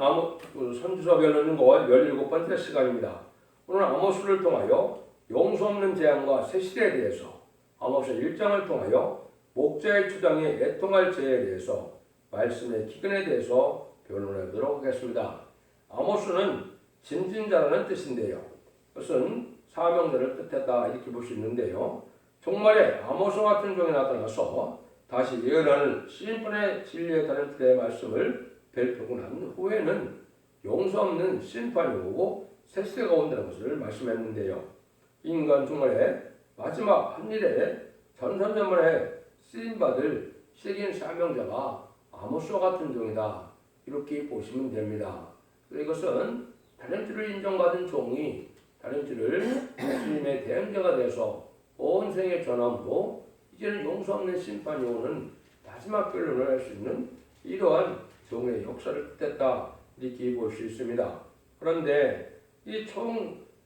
선지서 변론은 17번째 시간입니다. 오늘 아모스를 통하여 용서 없는 재앙과 새 시대에 대해서, 아모스 1장을 통하여 목자의 주장에 애통할 죄에 대해서, 말씀의 기근에 대해서 변론해 보도록 하겠습니다. 아모스는 진진자라는 뜻인데요. 그것은 사명자를 뜻했다 이렇게 볼 수 있는데요. 종말에 아모스 같은 종이 나타나서 다시 예언하는 시인판의 진리에 따른 그의 말씀을 벨표고 난 후에는 용서 없는 심판이 오고 새 시대가 온다는 것을 말씀했는데요. 인간 종말의 마지막 한 일에 전선전만에 쓰임받을 세계인 사명자가 아모스와 같은 종이다 이렇게 보시면 됩니다. 이것은 다른줄을 인정받은 종이 다른줄을 주님의 대행자가 되어서 온 세계에 전함으로 이제는 용서 없는 심판이 오는 마지막 결론을 할 수 있는 이러한 종의 역사를 뜻했다 이렇게 볼 수 있습니다. 그런데 이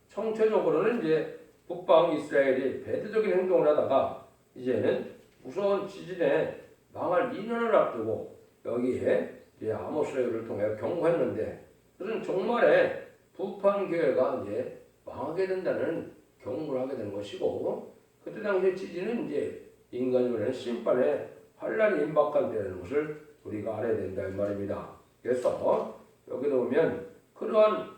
총체적으로는 이제 북방 이스라엘이 배도적인 행동을 하다가 이제는 무서운 지진에 망할 2년을 앞두고 여기에 이제 아모스를 통해 경고했는데 그것은 종말에 부판 교회가 이제 망하게 된다는 경고를 하게 되는 것이고 그때 당시의 지진은 이제 인간의 심판에 환란이 임박한 때라는 것을 우리가 알아야 된다 이 말입니다. 그래서 여기도 보면 그러한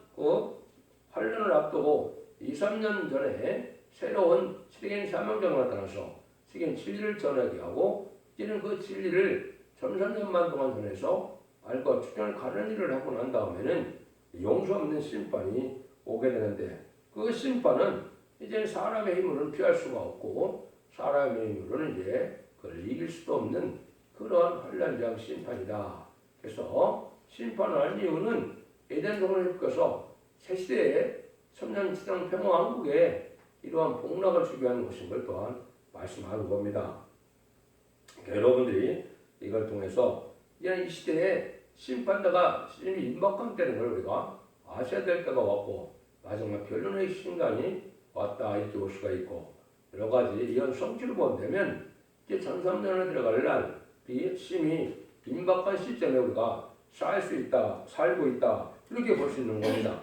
환란을 앞두고 2, 3년 전에 새로운 시대인 사명자가 나타나서 세계인 진리를 전하게 하고 이제는 그 진리를 전산년만 동안 전해서 알고 추천을 가는 일을 하고 난 다음에는 용서 없는 심판이 오게 되는데 그 심판은 이제 사람의 힘으로는 피할 수가 없고 사람의 힘으로는 이제 그걸 이길 수도 없는 그러한 환란적 심판이다. 그래서 심판을 할 이유는 에덴 동을 흡겨서 새 시대에 천년지상 평화왕국에 이러한 복락을 주게 하는 것인 걸 또한 말씀하는 겁니다. 여러분들이 이걸 통해서 이 시대에 심판자가 시즌이 임박한다는 걸 우리가 아셔야 될 때가 왔고 마지막 결론의 순간이 왔다 이렇게 볼 수가 있고 여러 가지 이런 성취를 본다면 이제 전삼년에 들어갈 날 이 심이 임박한 시점에 우리가 살 수 있다, 살고 있다 이렇게 볼 수 있는 겁니다.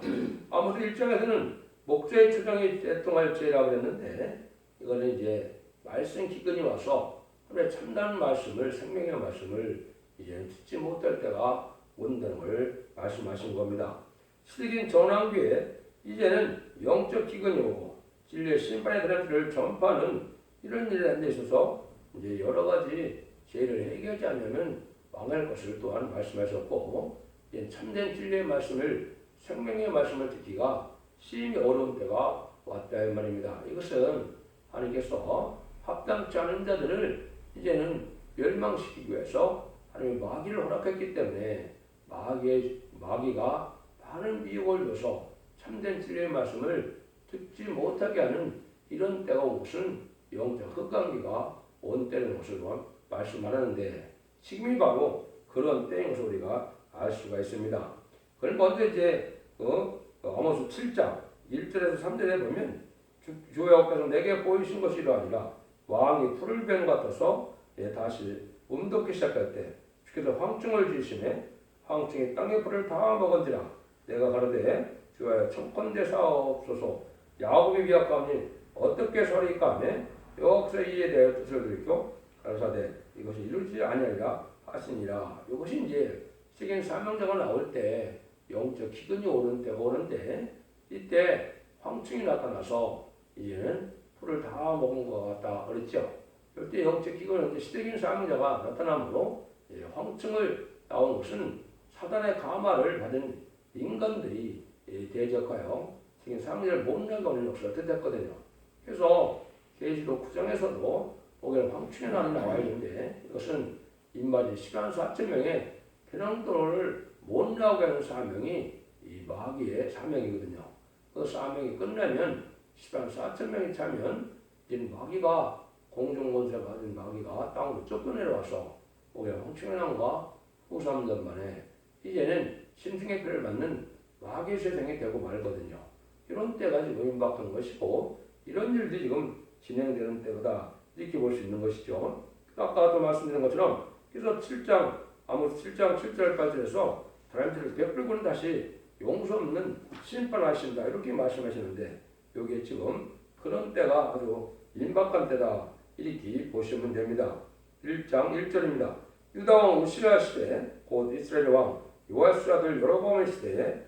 아무튼 일장에서는 목자의 추정이 애통할 죄라고 했는데 이거는 이제 말씀 기근이 와서 하나님의 참다운 말씀을 생명의 말씀을 이제 듣지 못할 때가 온다는 걸 말씀하신 겁니다. 시대적인 전환기에 이제는 영적 기근이 오고 진리의 심판의 드라트를 전파하는 이런 일에 앉아 있어서 이제 여러 가지 죄를 해결하지 않으면 망할 것을 또한 말씀하셨고 참된 진리의 말씀을 생명의 말씀을 듣기가 심히 어려운 때가 왔다 이 말입니다. 이것은 하나님께서 합당치 않은 자들을 이제는 멸망시키기 위해서 하나님이 마귀를 허락했기 때문에 마귀가 많은 미혹을 줘서 참된 진리의 말씀을 듣지 못하게 하는 이런 때가 온 것은 영적 흑암기가 온 때라는 것을 말씀하는데 지금이 바로 그런 때인 것을 우리가 알 수가 있습니다. 그럼 먼저 이제 아모스 7장 1절에서 3절에 보면 주 여호와께서 내게 보이신 것이 이러하니라 왕이 풀을 뱀 같아서 다시 움돋기 시작할 때 주께서 황충을 지으시매 황충이 땅의 풀을 다 먹은지라 내가 가로되 주여 청컨대 사옵소서 야곱이 미약하니 어떻게 서리까 하며 여호와께서 이에 대하여 뜻을 들이켜 가로사대 이것이 이루지 아니하리라 하시니라. 이것이 이제 세계인 사명자가 나올 때 영적 기근이 오는 때가 오는데 이때 황충이 나타나서 이제는 풀을 다 먹은 것 같다 그랬죠. 이때 영적 기근은 시대적인 사명자가 나타남으로 황충을 나온 것은 사단의 가마를 받은 인간들이 대적하여 세계인 사명자를 못 나가는 역사를 뜻했거든요. 그래서 계시록 9장에서도 보기에는 황충의 난이 나와 있는데 이것은 인마지 114,000명의 배낭도를 못 나오게 하는 사명이 이 마귀의 사명이거든요. 그 사명이 끝나면 114,000명이 차면 이제 마귀가 공중권세 가진 마귀가 땅으로 쫓겨내려와서 보기에는 황충의 난과 후 3년 만에 이제는 심승의 표를 받는 마귀의 세상이 되고 말거든요. 이런 때가 지금 임박한 것이고 이런 일들이 지금 진행되는 때보다 이렇게 볼 수 있는 것이죠. 아까도 말씀드린 것처럼 그래서 7장 아모스 7장 7절까지 해서 사람들을 베풀고는 다시 용서 없는 심판하신다 이렇게 말씀하시는데 여기에 지금 그런 때가 아주 임박한 때다 이렇게 보시면 됩니다. 1장 1절입니다. 유다왕 우시야 시대 곧 이스라엘 왕 요아스 아들 여로보암 시대에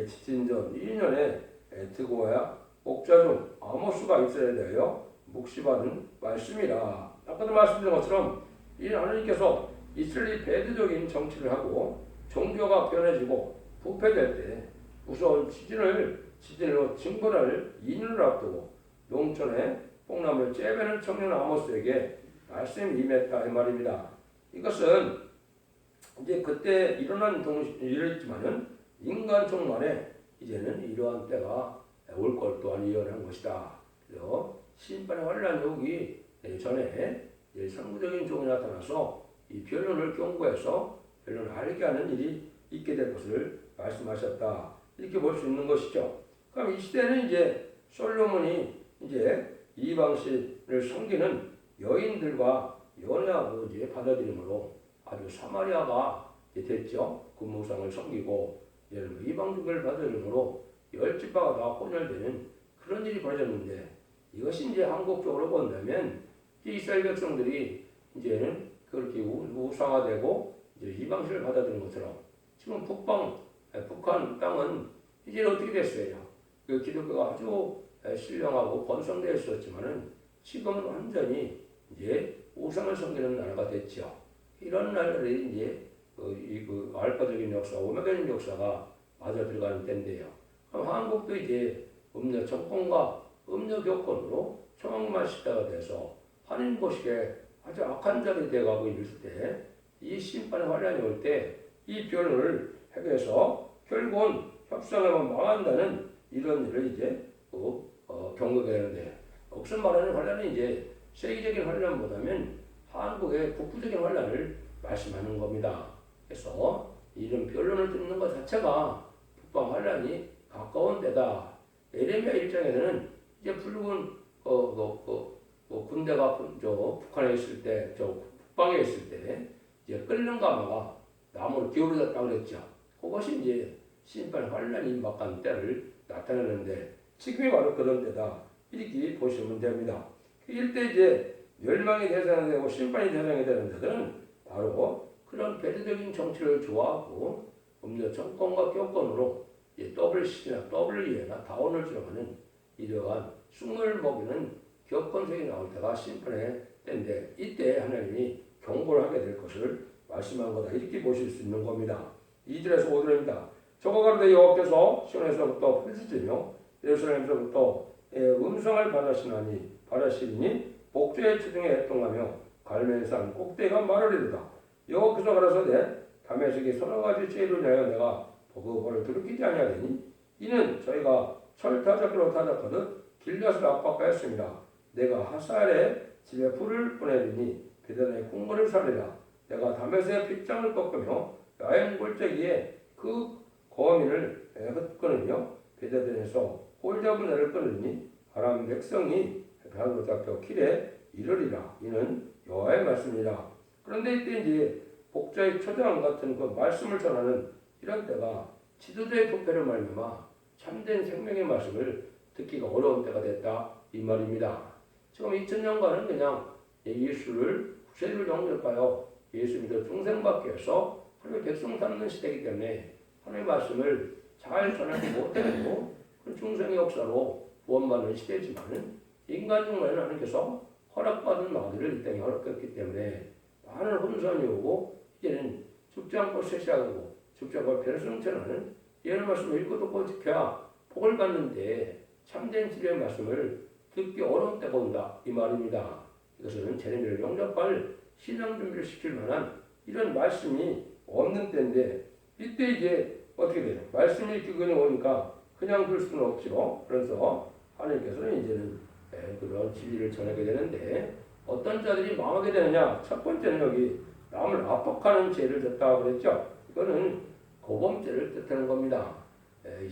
지친전 2년에 에트고야 목자 중 아모스가 이스라엘에 대하여 묵시받은 말씀이라. 아까도 말씀드린 것처럼 이 하나님께서 이스라엘이 배드적인 정치를 하고 종교가 변해지고 부패될 때 우선 지진으로 징벌할 2년을 앞두고 농촌에 뽕나무를 째매는 청년 아모스에게 말씀이 임했다 이 말입니다. 이것은 이제 그때 일어난 일이었지만은 인간종 만에 이제는 이러한 때가 올 것 또한 예언한 것이다. 그래서 심판의 환란 여기 전에 선구적인 종이 나타나서 이 변론을 경고해서 변론을 알게 하는 일이 있게 될 것을 말씀하셨다. 이렇게 볼 수 있는 것이죠. 그럼 이 시대는 이제 솔로몬이 이제 이방신을 섬기는 여인들과 연애하고 이제 받아들임으로 아주 사마리아가 됐죠. 금무상을 섬기고 이방족을 받아들임으로 열지파가 다 혼혈되는 그런 일이 벌어졌는데 이것이 이제 한국적으로 본다면 이스라엘 백성들이 이제는 그렇게 우상화되고 이제 이방신을 받아들이는 것처럼 지금 북한 땅은 이제 어떻게 됐어요? 그 기독교가 아주 신령하고 번성되어 있었지만은 지금은 완전히 이제 우상을 섬기는 나라가 됐죠. 이런 나라들이 이제 그 알파적인 역사, 오메가적인 역사가 맞아 들어가는 때인데요. 그럼 한국도 이제 음녀 정권과 음녀 교권으로 청학만 시대가 돼서 한인 보시기에 아주 악한 자들이 되어가고 있을 때 이 심판의 환란이 올 때 이 변론을 해결해서 결국은 협상하면 망한다는 이런 일을 이제 경고가 되는데 여기서 말하는 환란이 이제 세계적인 환란보다는 한국의 북부적인 환란을 말씀하는 겁니다. 그래서 이런 변론을 듣는 것 자체가 북방 환란이 가까운 때다. 에레미야 1장에서는 이제 붉은 군대가 북한에 있을 때, 북방에 있을 때 이제 끓는 가마가 나무로 기울어졌다고 그랬죠. 그것이 이제 심판 환란이 임박한 때를 나타내는데 지금이 바로 그런 때다. 이렇게 보시면 됩니다. 이때 이제 멸망의 대상이 되고 심판의 대상이 되는 데들은 바로 그런 배드적인 정치를 좋아하고 음료 정권과 교권으로 WC나 WE나 다운을 주장하는 이러한 쑥을 먹이는 교권색이 나올 때가 심판의 때인데 이때 하나님이 경고를 하게 될 것을 말씀한 거다. 이렇게 보실 수 있는 겁니다. 2절에서 5절입니다. 저가 가로되 여호와께서 시온에서부터 펼치시며 예루살렘에서부터 음성을 바라시니 복주의 주중에 애통하며 갈멜산 꼭대기가 마르리로다. 여호와께서 가라사대 다메섹이 서너 가지 죄를 내어 내가 보고벌을 돌이키지 아니하리니 이는 저희가 철타작으로 타작하듯 길앗을 압박하였습니다. 내가 하살의 집에 불을 보내리니 베다의 궁궐을 살리라. 내가 다메섹의 빗장을 꺾으며 야행 골짜기에 그 거민을 흩거니며 베다든에서 홀잡은 애를 끊으니 아람 백성이 배로 잡혀 길에 이르리라. 이는 여호와의 말씀이라. 그런데 이때 이제 복자의 초장 같은 그 말씀을 전하는 이런 때가 지도자의 부패를 말미암아 참된 생명의 말씀을 듣기가 어려운 때가 됐다 이 말입니다. 지금 2000년간은 그냥 예수를 구세주를 영접하여 예수 믿어 중생받게 해서 하나님의 백성 삼는 시대이기 때문에 하나님의 말씀을 잘 전하지 못해도 그 중생의 역사로 구원받는 시대지만은 인간 중에는 하나님께서 허락받은 마귀를 이 땅에 허락했기 때문에 많은 혼선이 오고 이제는 죽지 않고 쇠시하고 죽지 않고 변성천하는 예언의 말씀을 읽고 듣고 지켜야 복을 받는데 참된 진리의 말씀을 듣기 어려운 때가 온다 이 말입니다. 이것은 재림을 영접할 신앙 준비를 시킬 만한 이런 말씀이 없는 때인데 이때 이제 어떻게 돼요? 말씀이 기근이 오니까 그냥 둘 수는 없죠. 그래서 하나님께서는 이제는 그런 진리를 전하게 되는데 어떤 자들이 망하게 되느냐? 첫 번째는 여기 남을 압박하는 죄를 졌다고 그랬죠. 이거는 고범죄를 뜻하는 겁니다.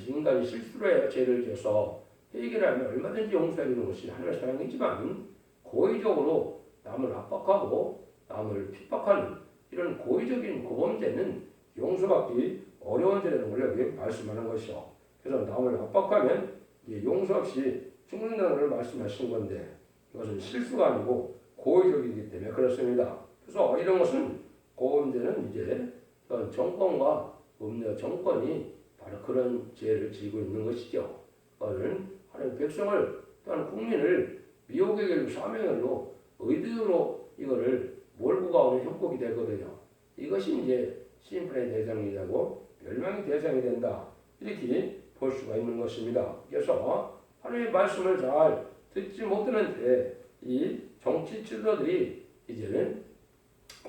인간이 실수로 해야 죄를 져서 해결하면 얼마든지 용서해 주는 것이 하나님의 사랑이지만 고의적으로 남을 압박하고 남을 핍박하는 이런 고의적인 고범죄는 용서받기 어려운 죄라는 걸 여기 말씀하는 것이요. 그래서 남을 압박하면 용서 없이 죽는다는 걸 말씀하신 건데 이것은 실수가 아니고 고의적이기 때문에 그렇습니다. 그래서 이런 것은 고음죄는 이제 어떤 정권과 음녀 정권이 바로 그런 죄를 지고 있는 것이죠. 그거는 하나님 백성을 또한 국민을 미혹의 길로 사명의 길로 의도로 이거를 몰고 가오는 형국이 되거든요. 이것이 이제 심판의 대상이 되고 멸망의 대상이 된다. 이렇게 볼 수가 있는 것입니다. 그래서 하나님의 말씀을 잘 듣지 못하는데 이 정치 지도자들이 이제는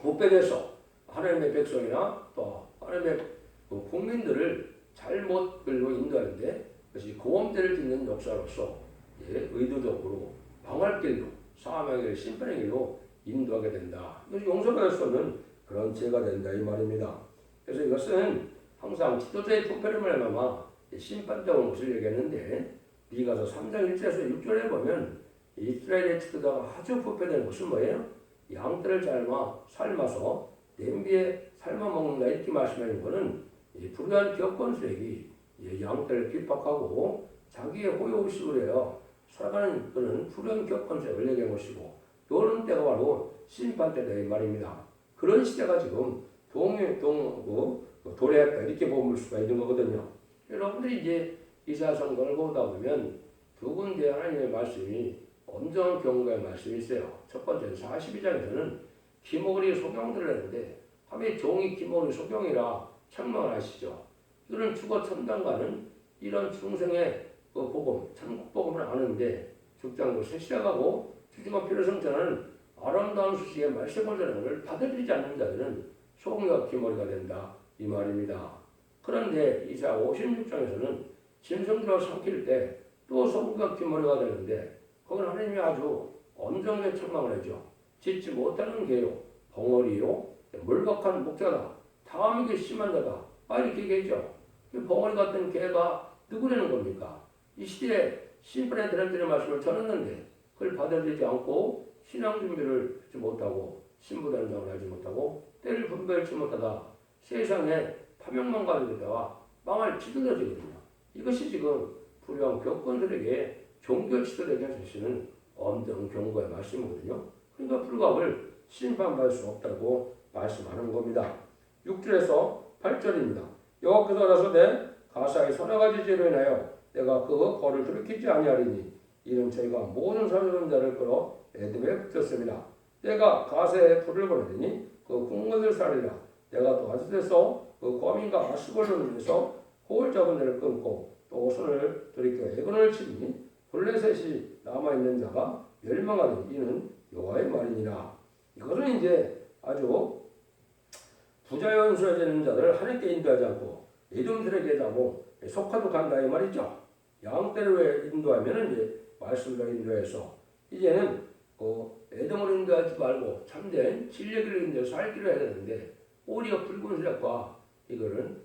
부패돼서 하나님의 백성이나 또 하나님의 국민들을 잘못 끌고 인도하는데 그것이 고음죄를 짓는 역사로서 의도적으로 망할 길로 사망의 길, 심판의 길로 인도하게 된다. 이것이 용서받을 수 없는 그런 죄가 된다 이 말입니다. 그래서 이것은 항상 지도자의 부패를 말하면 심판다운 것을 얘기했는데 미가서 3장 1절에서 6절에 보면 이스라엘의 지도자가 아주 부패되는 것은 뭐예요? 양떼를 삶아서 냄비에 삶아 먹는다 이렇게 말씀하는 것은 불의한 기업권세력이 양떼를 핍박하고 자기의 호요의식으로 해요. 살아가는 그런 불의한 기업권세력을 얘기한 것이고 이런 때가 바로 심판 때다 이 말입니다. 그런 시대가 지금 도래했다 이렇게 볼 수가 있는 거거든요. 여러분들이 이제 이사야서를 보다 보면 두 군데 하나님의 말씀이 엄정한 경고의 말씀이 있어요. 첫 번째는 42장에서는 기목이 소경들을 했는데 하며 종이 기목이 소경이라 책망을 하시죠. 이런 죽어 천당가는 이런 중생의 그 복음, 천국 복음을 아는데 죽장도 시작하고 주주가 필요성전하는 아름다운 수식의 말씀을 전하는 것을 받아들이지 않는 자들은 소경과 기머리가 된다 이 말입니다. 그런데 이사 56장에서는 짐승들을 삼킬 때 또 소경과 기머리가 되는데 거기는 하나님이 아주 엄정하게 책망을 하죠. 짓지 못하는 개요, 벙어리요, 물박한 목자다, 탐욕이 심한 자다. 이렇게 얘기했죠. 벙어리 같은 개가 누구라는 겁니까? 이 시대에 심판에 들어드리는 말씀을 전했는데 그걸 받아들이지 않고 신앙 준비를 하지 못하고 신부단장을 하지 못하고 때를 분별치 못하다 세상에 탐욕만 가지고다가 망할 지도자거든요. 이것이 지금 불의한 교권들에게 종교 지도자에게 하시는 엄정 경고의 말씀이거든요. 그러니까 불법을 심판받을 수 없다고 말씀하는 겁니다. 6절에서 8절입니다. 여호와께서 가라사대 가사의 서너 가지 죄로 인하여 내가 그 벌을 돌이키지 아니하리니 이는 저희가 모든 사는 자를 끌어 에돔에 붙였습니다. 내가 가사에 불을 보내리니 그 궁궐을 살리라. 내가 또 아스에서 그 거민과 아스골을 위해서 호을 잡은 자를 끊고 또 손을 돌이켜 에곤을 치니 블레셋이 남아있는 자가 멸망하니 이는 여호와의 말이니라. 이것은 이제 아주 부자연수에 되는 자들을 하나님께 인도하지 않고 에돔들에게 하고 속하도 간다 이 말이죠. 양떼를 인도하면은 이제 말씀으로 인도해서 이제는 에돔을 인도하지 말고 참된 진리를 인도해서 살기로 해야 되는데 오히려 붉은 세력과 이거는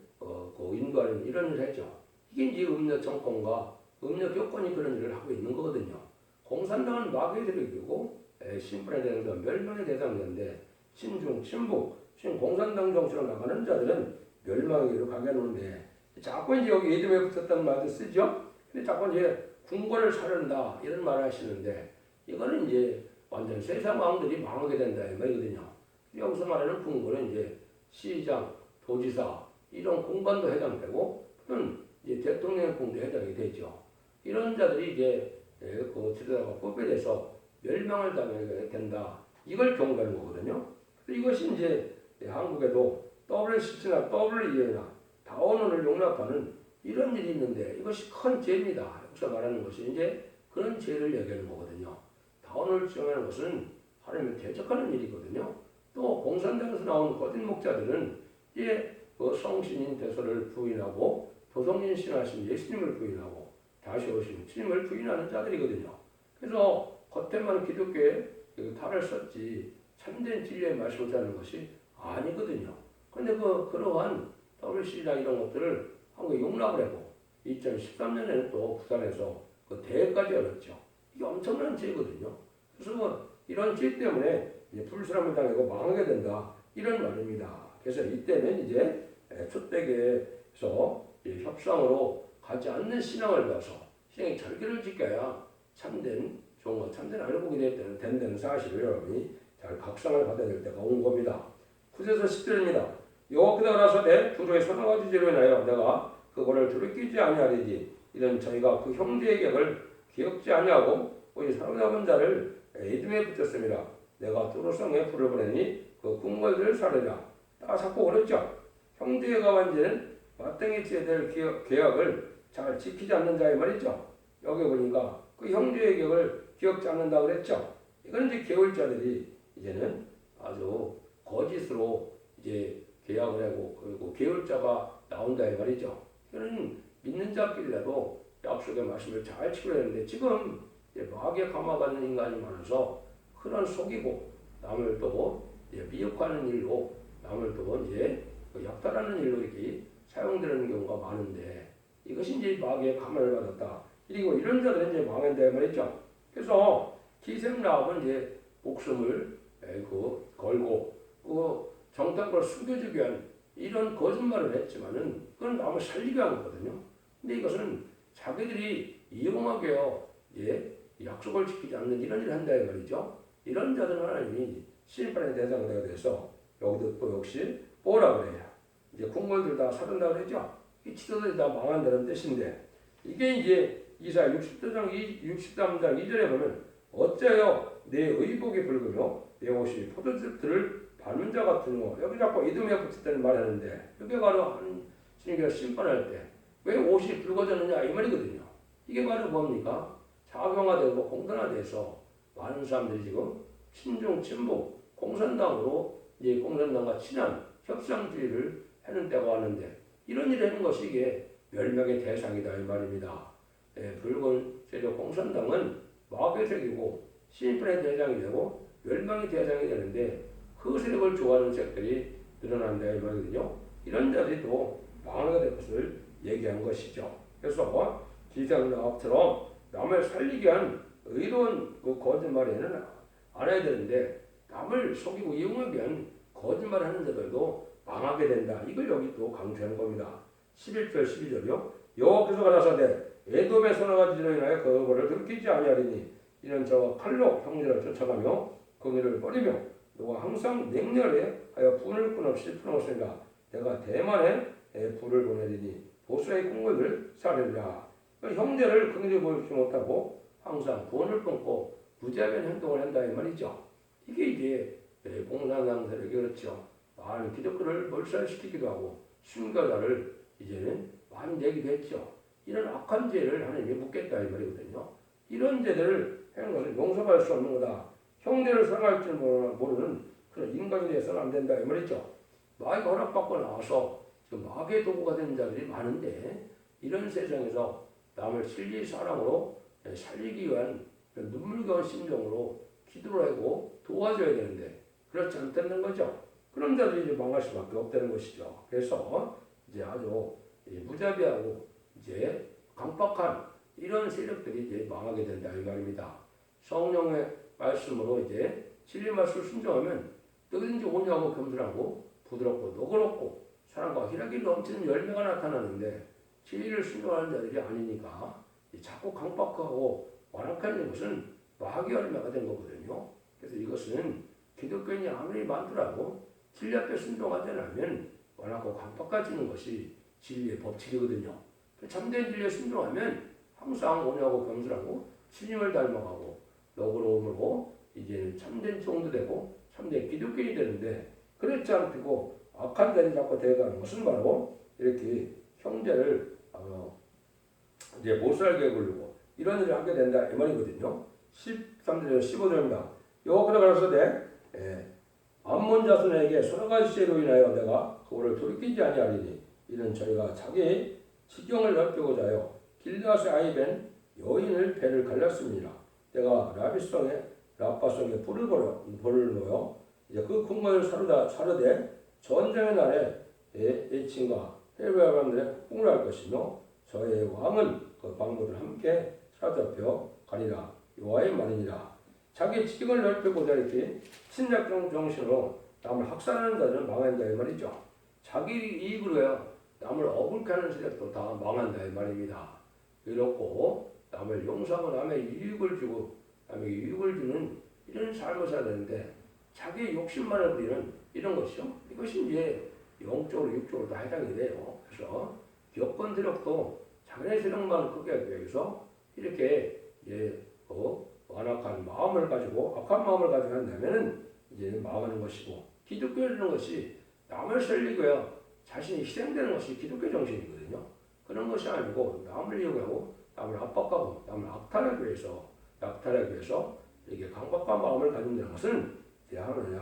인도하는 이런 일을 했죠. 이게 이제 음력 정권과 음력 교권이 그런 일을 하고 있는 거거든요. 공산당은 마귀의 세력이고 심판의 대상은 멸망의 대상인데 친중, 친북, 공산당 정치로 나가는 자들은 멸망의 길로 가게 하는데 자꾸 이제 여기 에돔에 붙었다는 말도 쓰죠. 근데 자꾸 이제 궁궐을 사른다 이런 말을 하시는데 이거는 이제 완전 세상 왕들이 망하게 된다 이 말이거든요. 여기서 말하는 궁궐은 이제 시장, 도지사 이런 공간도 해당되고 또는 이제 대통령의 궁도 해당이 되죠. 이런 자들이 이제 그 지도자가 뽑혀서 멸망을 당하게 된다. 이걸 경고하는 거거든요. 이것이 이제 한국에도 WCC나 WEA나 다원을 용납하는 이런 일이 있는데 이것이 큰 죄입니다. 여기서 말하는 것이 이제 그런 죄를 얘기하는 거거든요. 다원을 지정하는 것은 하나님을 대적하는 일이거든요. 또 공산당에서 나온 거짓 목자들은 이제 성신인 대소를 부인하고 도성인 신하신 예수님을 부인하고 다시 오신 주님을 부인하는 자들이거든요. 그래서 겉에만 기독교에 탈을 썼지 참된 진리의 말씀을 전하는 것이 아니거든요. 그런데 그러한 WC나 이런 것들을 한국에 용납을 하고 2013년에는 또 부산에서 그 대회까지 열었죠. 이게 엄청난 죄거든요. 그래서 이런 죄 때문에 이제 불순함을 당하고 망하게 된다 이런 말입니다. 그래서 이때는 이제 초대교회 그래서 협상으로 가지 않는 신앙을 배워서 신앙의 절기를 지켜야 참된 좋은 것, 참된 알고게 된다는 사실을 여러분이 잘 각성을 받아야 될 때가 온 겁니다. 9절에서 10절입니다. 여호와께서 가라사대 두 조의 서너 가지 죄로 인하여 내가 그거를 돌이키지 아니하리니 이는 저희가 그 형제의 격을 기억지 아니하고 오직 사로잡은 자를 에돔에 붙였습니다. 내가 두로성에 불을 보내니 그 궁궐들을 사르리라. 다 자꾸 그랬죠. 형제가 만지는 마땅히 지어야 될 계약을 잘 지키지 않는 자의 말이죠. 여기 보니까 그 형제의 격을 기억지 않는다고 그랬죠. 이건 이제 계율자들이 이제는 아주 거짓으로 이제 계약을 하고 그리고 계율자가 나온다 이 말이죠. 이거는 믿는 자끼리라도 약속의 말씀을 잘 지켜야 되는데 지금 마귀에 감화받는 인간이 많아서 그런 속이고 남을 또 미혹하는 일로 남을 또 이제 약탈하는 일로 이렇게 사용되는 경우가 많은데 이것이 이제 마귀의 감화를 받았다. 그리고 이런 자들은 이제 망한다 말이죠. 그래서 기생라합은 이제 목숨을 걸고 그 정탐을 숨겨주기 위한 이런 거짓말을 했지만은 그건 남을 살리게 한 거거든요. 근데 이것은 자기들이 이용하게요, 약속을 지키지 않는 이런 일을 한다 이 말이죠. 이런 자들은 하나님이 심판의 대상자가 돼서 여기도 또 역시 뭐라 그래요? 이제 궁궐들 다 사른다 그랬죠. 이 지도들이 다 망한다는 뜻인데 이게 이제 이사 63장 2절에 보면 어째요 내 의복이 붉으며 내 옷이 포도즙들을 밟는 자 같으뇨. 여기 자꾸 이듬해 붙였다는 말 하는데 이게 바로 하나님께서 심판할 때 왜 옷이 붉어졌느냐 이 말이거든요. 이게 바로 뭡니까? 작용화되고 공산화돼서 많은 사람들이 지금 친중 친북 공산당으로 이제 공산당과 친한 협상주의를 하는 때가 왔는데 이런 일을 하는 것이 이게 멸망의 대상이다 이 말입니다. 붉은 세력 공산당은 마귀의 세력이고 심판의 대상이 되고 멸망의 대상이 되는데 그 세력을 좋아하는 색들이 늘어난다 이 말이거든요. 이런 자들이 또 망하게 될 것을 얘기한 것이죠. 그래서 기생라합처럼 남을 살리기 위한 의로운 그 거짓말에는 안 해야 되는데 남을 속이고 이용하기 위한 거짓말을 하는 자들도 망하게 된다. 이걸 여기 또 강조하는 겁니다. 11절 12절이요. 여호와께서 가라사대 에돔의 서너 가지 죄로 인하여 그거를 돌이키지 아니하리니 이는 저와 칼로 형제를 쫓아가며 거기를 버리며 너가 항상 맹렬해 하여 분을 끊없이 풀어놓으니까 내가 대만에 불을 보내리니 보수의 궁궐을 사르리라. 형제를 긍휼히 보지 못하고 항상 구원을 끊고 무자비한 행동을 한다 이 말이죠. 이게 이제 공산당 세력이 그렇죠. 많은 기독교를 몰살시키기도 하고 순교자를 이제는 많이 내기도 했죠. 이런 악한 죄를 하나님이 묻겠다 이 말이거든요. 이런 죄들을 하는 것은 용서할 수 없는 거다. 형제를 사랑할 줄 모르는 그런 인간이 되어서는 안 된다 이 말이죠. 마귀가 허락받고 나와서 지금 마귀의 도구가 된 자들이 많은데 이런 세상에서 남을 진리 사랑으로 살리기 위한 눈물겨운 심정으로 기도를 하고 도와줘야 되는데 그렇지 않다는 거죠. 그런 자들이 이제 망할 수밖에 없다는 것이죠. 그래서 이제 아주 무자비하고 이제 강박한 이런 세력들이 이제 망하게 된다 이 말입니다. 성령의 말씀으로 이제 진리 말씀을 순종하면 누구든지 온유하고 겸손하고 부드럽고 너그럽고 사랑과 희락이 넘치는 열매가 나타나는데 진리를 순종하는 자들이 아니니까 자꾸 강박하고 완악한 것은 마귀 열매가 된 거거든요. 그래서 이것은 기독교인이 아무리 많더라도 진리 앞에 순종하지 않으면 완악하고 강박해지는 것이 진리의 법칙이거든요. 참된 진리에 순종하면 항상 온유하고 겸손하고 주님을 닮아가고 너그러움으로 이제는 참된 종도 되고 참된 기독교인이 되는데 그렇지 않고 악한 자리 자꾸 되어가는 것은 바로 이렇게 형제를 이제 못 살게 굴리고 이런 일을 하게 된다 이 말이거든요. 13절 15절입니다. 여호와께서 가라사대 암몬 자손에게 서너 가지 죄로 인하여 내가 그거를 돌이키지 아니하리니 이는 저희가 자기 지경을 넓히고자 하여 길르앗의 아이벤 여인을 배를 갈랐습니다. 내가 라빠성에 불을 놓여 이제 그 궁궐을 사르되 전쟁의 날에 애친과 헤베아 왕들의 폭풍을 할 것이며 저의 왕은 그 방모들 함께 사로잡혀 가리라. 여호와의 말이니라. 자기 지경을 넓히고자 이렇게 침략적 정신으로 남을 학살하는 자들은 망한 자의 말이죠. 자기 이익으로요 남을 억울케 하는 시대도 다 망한다 이 말입니다. 이렇고 남을 용서하고 남의 이익을 주고 남에게 유익을 주는 이런 삶을 살아야 되는데 자기의 욕심만을 부리는 이런 것이요. 이것이 이제 영적으로 육적으로 다 해당이 돼요. 그래서 여건 세력도 자기네 세력만 크게 하기 위해서 이렇게 완악한 마음을 가지고 악한 마음을 가지고 한다면은 이제 망하는 것이고 기독교라는 것이 남을 살리고요 자신이 희생되는 것이 기독교 정신이거든요. 그런 것이 아니고 남을 이용하고 남을 압박하고 남을 약탈하기 위해서 이렇게 강박한 마음을 가진다는 것은 하나님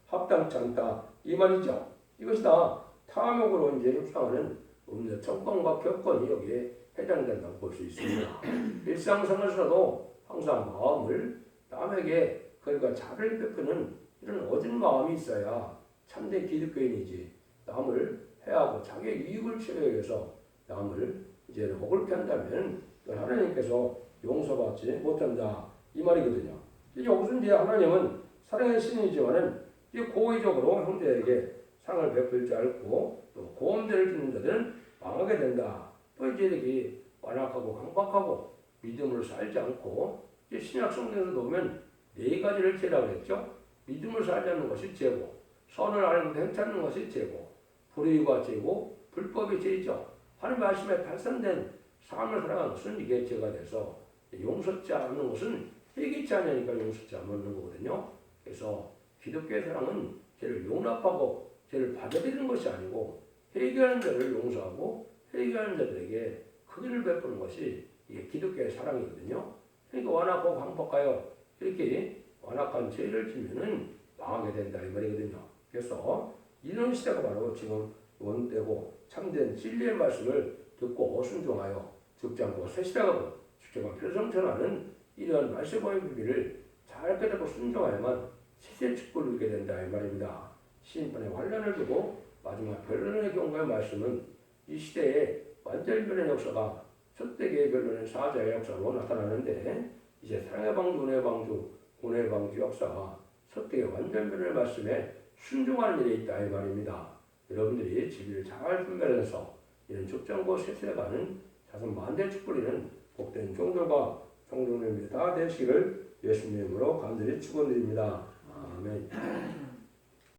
합당치 않다 이 말이죠. 이것이 다 탐욕으로 이제 흡상하는 음료 정권과 격건이 여기에 해당된다고 볼 수 있습니다. 일상생활에서도 항상 마음을 남에게 그러니까 자비를 베푸는 이런 어진 마음이 있어야 참된 기독교인이지. 남을 해하고 자기의 이익을 취하기 위해서 남을 이제 억울케 한다면 하나님께서 용서받지 못한다 이 말이거든요. 여기서 이제 하나님은 사랑의 신이지만은 고의적으로 형제에게 상을 베풀 줄 알고 또 고음죄를 짓는 자들은 망하게 된다. 또 이제 이렇게 완악하고 강박하고 믿음으로 살지 않고 이제 신약 성경에서 보면 네 가지를 죄라고 했죠. 믿음을 살지 않는 것이 죄고, 선을 알고 행찮는 것이 죄고, 불의가 죄고, 불법이 죄죠. 하나님 말씀에 발산된 삶을 살아가는 것은 이게 죄가 돼서 용서치 않는 것은 회개치 않으니까 용서치 않는 거거든요. 그래서 기독교의 사랑은 죄를 용납하고 죄를 받아들이는 것이 아니고 회개하는 자를 용서하고 회개하는 자들에게 크기를 베푸는 것이 이게 기독교의 사랑이거든요. 그러니까 완악하고 강박하여 이렇게 완악한 죄를 지면은 망하게 된다 이 말이거든요. 그래서 이런 시대가 바로 지금 원때고 참된 진리의 말씀을 듣고 순종하여 죽지 않고 새 시대가 주체가 필성천하는 이러한 말씀의 비밀을 잘 깨닫고 순종하야만 세세 축복을 누리게 된다 이 말입니다. 시인판에 환란을 두고 마지막 변론의 경우의 말씀은 이 시대에 완전변의 역사가 첫대기의 변론의 사자의 역사로 나타나는데 이제 사랑의 방주, 은혜의 방주, 고뇌의 방주 역사가 첫대기의 완전변의 말씀에 순종하는 일에 있다 이 말입니다. 여러분들이 진리를 잘 분별해서 이런 죽지 않고 세세가는 자손 만대 축복이는 복된 종들과 성도님들이 다 되시기를 예수님으로 간절히 축원드립니다. 아멘.